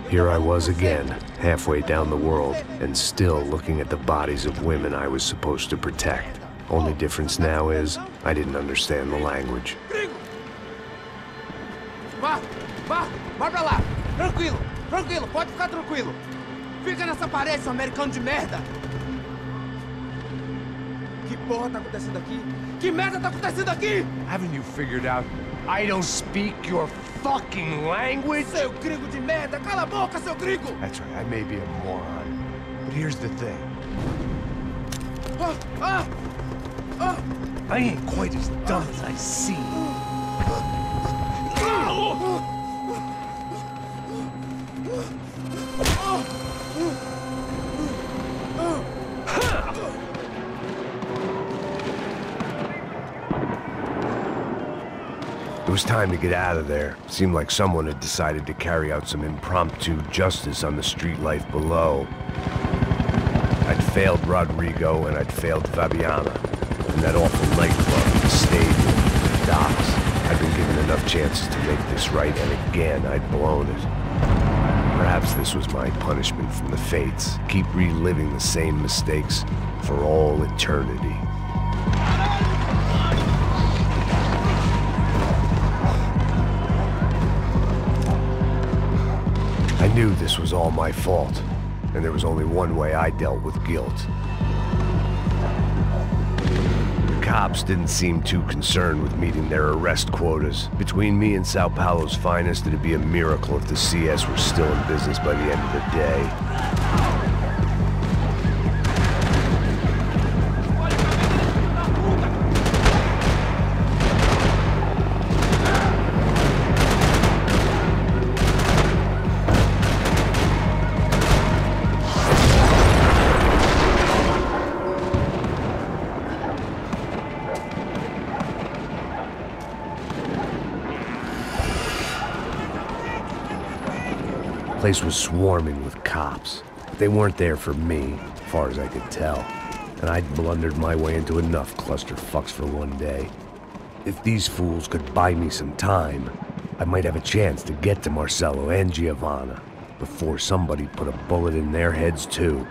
Here I was again, halfway down the world, and still looking at the bodies of women I was supposed to protect. Only difference now is, I didn't understand the language. Vá pra lá! Tranquilo, pode ficar tranquilo! Fica nessa parede, seu americano de merda! Que porra tá acontecendo aqui? Que merda tá acontecendo aqui? Haven't you figured out I don't speak your fucking language? Seu gringo de merda! Cala a boca, seu gringo! That's right, I may be a moron, but here's the thing. I ain't quite as dumb as I seem. It was time to get out of there. Seemed like someone had decided to carry out some impromptu justice on the street life below. I'd failed Rodrigo and I'd failed Fabiana. And that awful nightclub, the stadium, the docks. I'd been given enough chances to make this right, and again I'd blown it. Perhaps this was my punishment from the fates. Keep reliving the same mistakes for all eternity. I knew this was all my fault, and there was only one way I dealt with guilt. The cops didn't seem too concerned with meeting their arrest quotas. Between me and Sao Paulo's finest, it'd be a miracle if the CS were still in business by the end of the day. The place was swarming with cops. They weren't there for me, as far as I could tell, and I'd blundered my way into enough clusterfucks for one day. If these fools could buy me some time, I might have a chance to get to Marcello and Giovanna before somebody put a bullet in their heads too.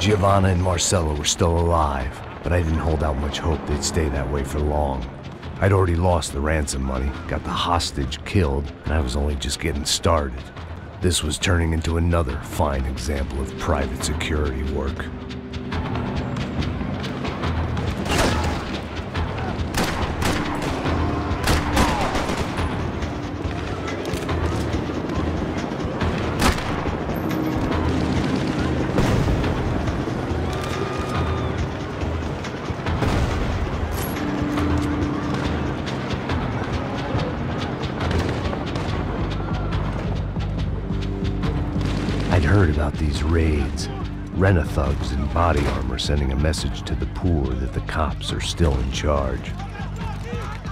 Giovanna and Marcello were still alive, but I didn't hold out much hope they'd stay that way for long. I'd already lost the ransom money, got the hostage killed, and I was only just getting started. This was turning into another fine example of private security work. I'd heard about these raids. Rent-a-thugs in body armor sending a message to the poor that the cops are still in charge.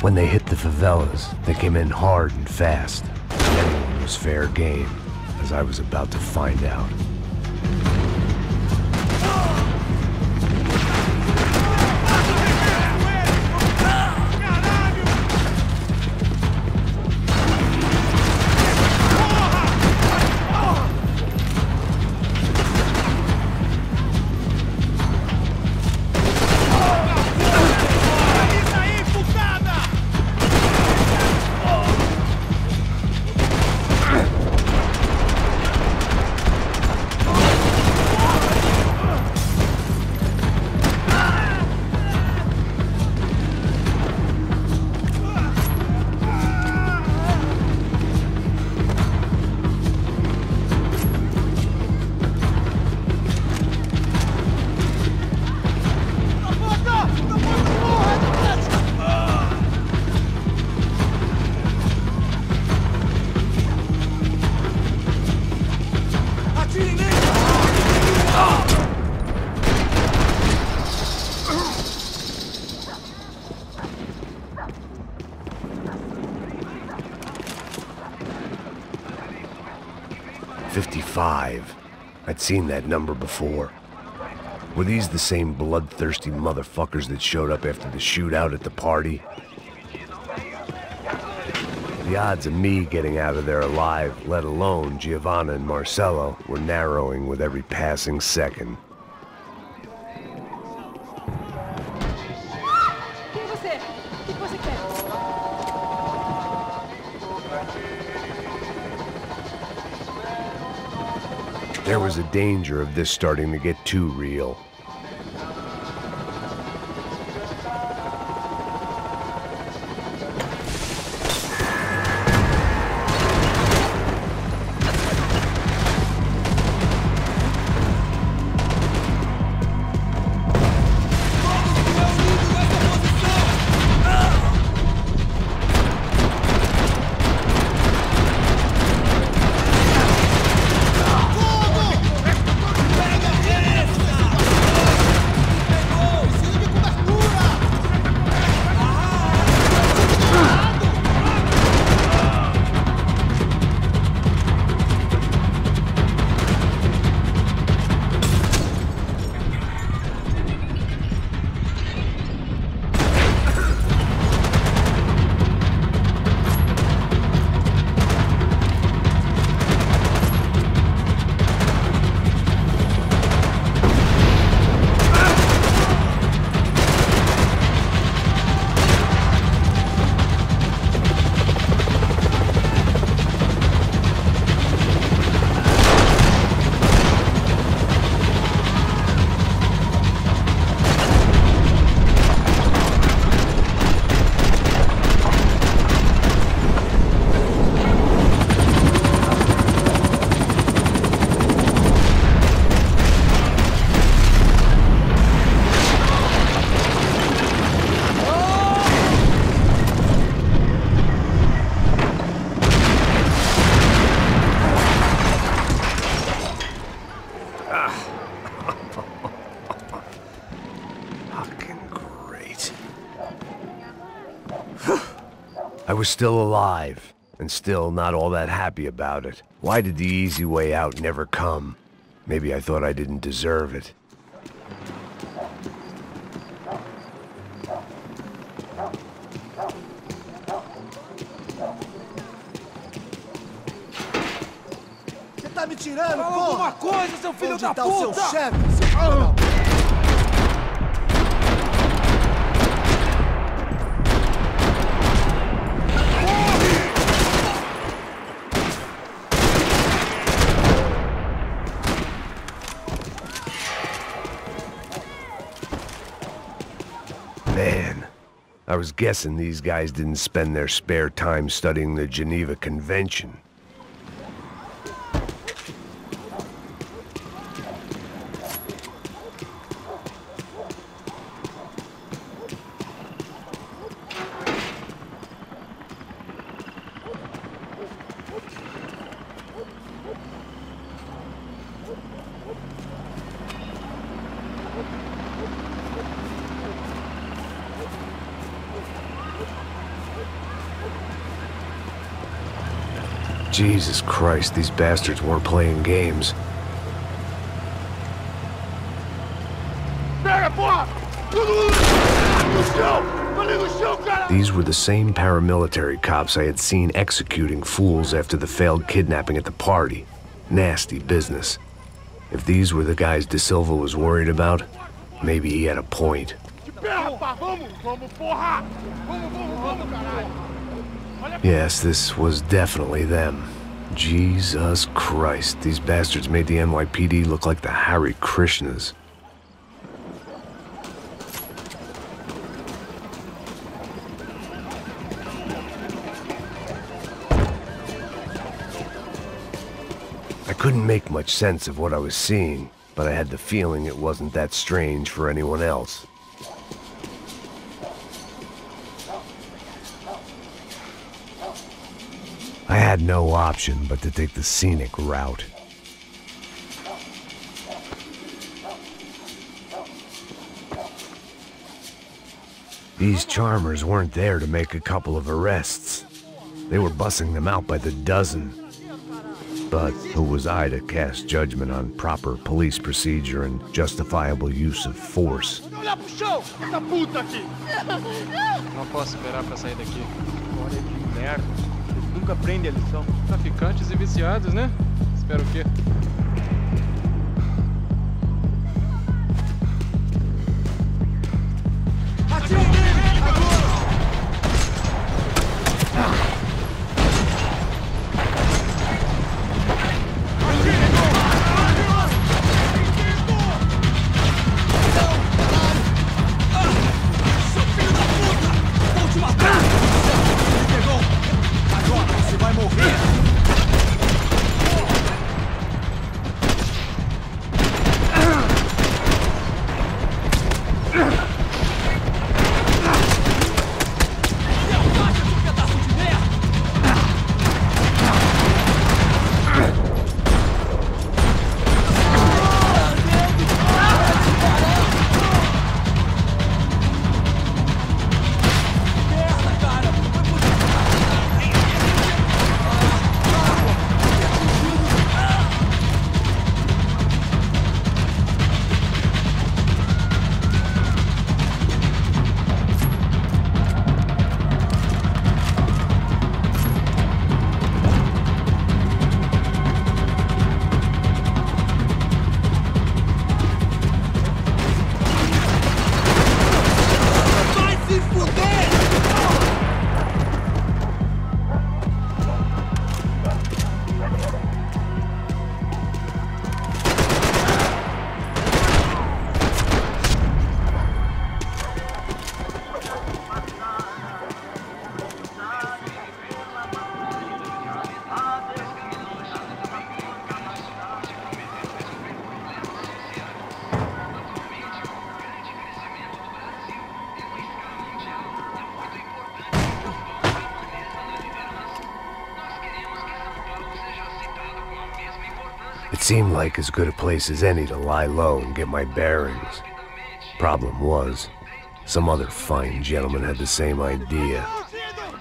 When they hit the favelas, they came in hard and fast. Anyone was fair game, as I was about to find out. 5. I'd seen that number before. Were these the same bloodthirsty motherfuckers that showed up after the shootout at the party? The odds of me getting out of there alive, let alone Giovanna and Marcello, were narrowing with every passing second. There was a danger of this starting to get too real. I was still alive, and still not all that happy about it. Why did the easy way out never come? Maybe I thought I didn't deserve it. Você tá me tirando, Fala porra! alguma coisa, seu filho Onde da tá puta! o seu chefe, seu filho da puta? Man, I was guessing these guys didn't spend their spare time studying the Geneva Convention. Jesus Christ, these bastards weren't playing games. These were the same paramilitary cops I had seen executing fools after the failed kidnapping at the party. Nasty business. If these were the guys De Silva was worried about, maybe he had a point. Yes, this was definitely them. Jesus Christ, these bastards made the NYPD look like the Hare Krishnas. I couldn't make much sense of what I was seeing, but I had the feeling it wasn't that strange for anyone else. I had no option but to take the scenic route. These charmers weren't there to make a couple of arrests. They were bussing them out by the dozen. But who was I to cast judgment on proper police procedure and justifiable use of force? Não posso esperar pra sair daqui. Olha que merda. Eles nunca aprendem a lição. Traficantes e viciados, né? Espero o quê? Atira nele! Agora! It seemed like as good a place as any to lie low and get my bearings. Problem was, some other fine gentleman had the same idea.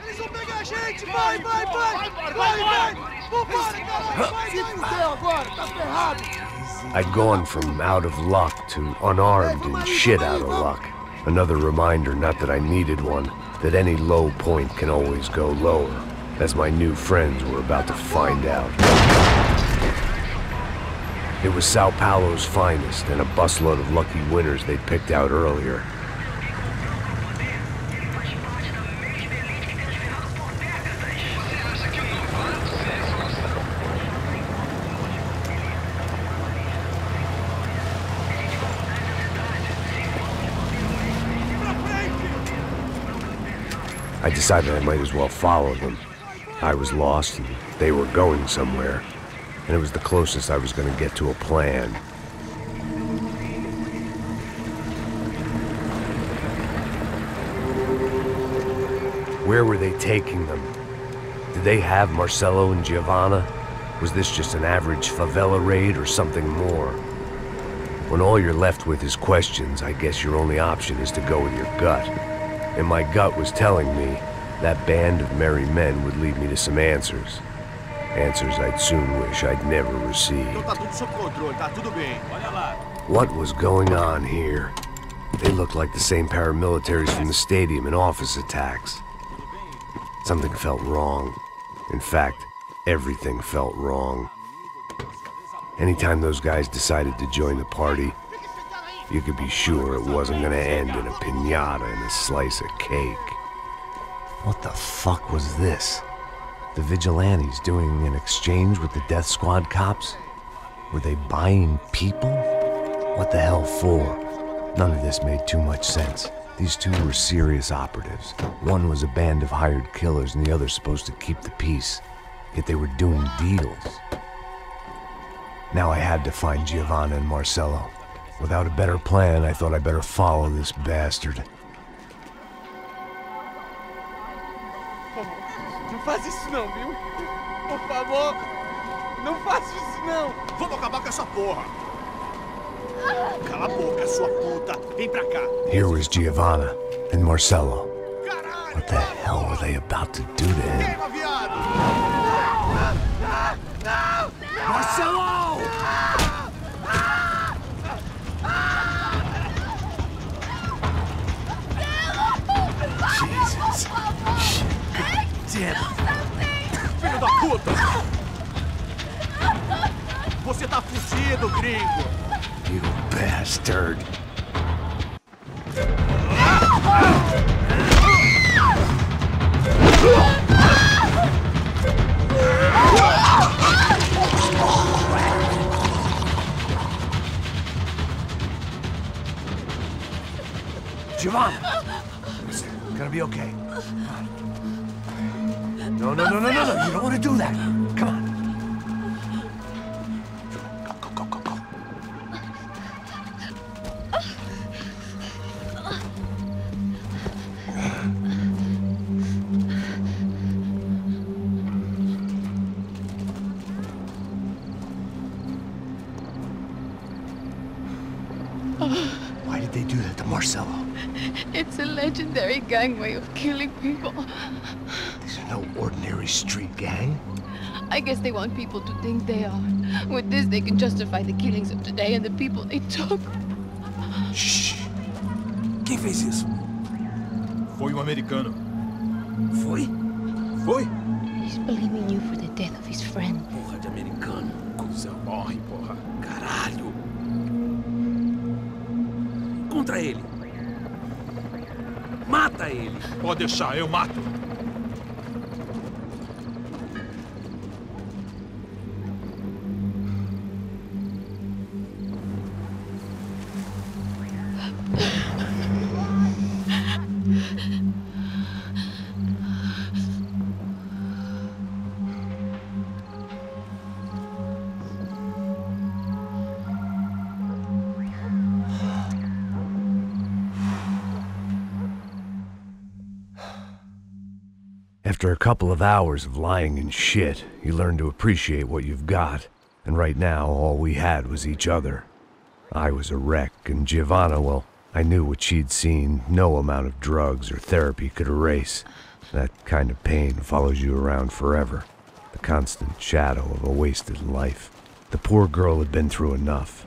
Eles vão pegar a gente! Vai, vai, vai! Vai, vai! Vambora, cara! Se fudeu agora, tá ferrado! I'd gone from out of luck to unarmed and shit out of luck. Another reminder, not that I needed one, that any low point can always go lower, as my new friends were about to find out. It was Sao Paulo's finest, and a busload of lucky winners they'd picked out earlier. I decided I might as well follow them. I was lost, and they were going somewhere, and it was the closest I was going to get to a plan. Where were they taking them? Did they have Marcelo and Giovanna? Was this just an average favela raid or something more? When all you're left with is questions, I guess your only option is to go with your gut. And my gut was telling me that band of merry men would lead me to some answers. Answers I'd soon wish I'd never received. Então tá tudo sob controle, tá tudo bem. Olha lá. What was going on here? They looked like the same paramilitaries from the stadium in office attacks. Something felt wrong. In fact, everything felt wrong. Anytime those guys decided to join the party, you could be sure it wasn't gonna end in a piñata and a slice of cake. What the fuck was this? The vigilantes doing an exchange with the death squad cops? Were they buying people? What the hell for? None of this made too much sense. These two were serious operatives. One was a band of hired killers and the other supposed to keep the peace. Yet they were doing deals. Now I had to find Giovanna and Marcelo. Without a better plan, I thought I'd better follow this bastard. Não faz isso não, viu? Por favor, não faça isso não. Vamos acabar com essa porra. Cala a boca, sua puta. Vem pra cá. Here was Giovanna and Marcelo. What the hell were they about to do to him? Queima, viado! Não! Marcelo! Jesus. Shit. Damn it. Filho da puta! Você tá fudido, gringo! You bastard. Giovanna! Listen, it's gonna be okay. Come on. No, no, no, no, no, no. You don't want to do that. Come on. Go, go, go, go, go. Why did they do that to Marcelo? It's a legendary gang way of killing people. These are no ordinary street gang. I guess they want people to think they are. With this, they can justify the killings of today and the people they took. Shh. Quem fez isso? Foi um americano. Foi? Foi? He's blaming you for the death of his friend. Porra de americano. Cusão, morre, porra. Caralho. Contra ele. Mata ele. Pode deixar, eu mato. After a couple of hours of lying in shit, you learn to appreciate what you've got. And right now, all we had was each other. I was a wreck, and Giovanna, well, I knew what she'd seen no amount of drugs or therapy could erase. That kind of pain follows you around forever. The constant shadow of a wasted life. The poor girl had been through enough.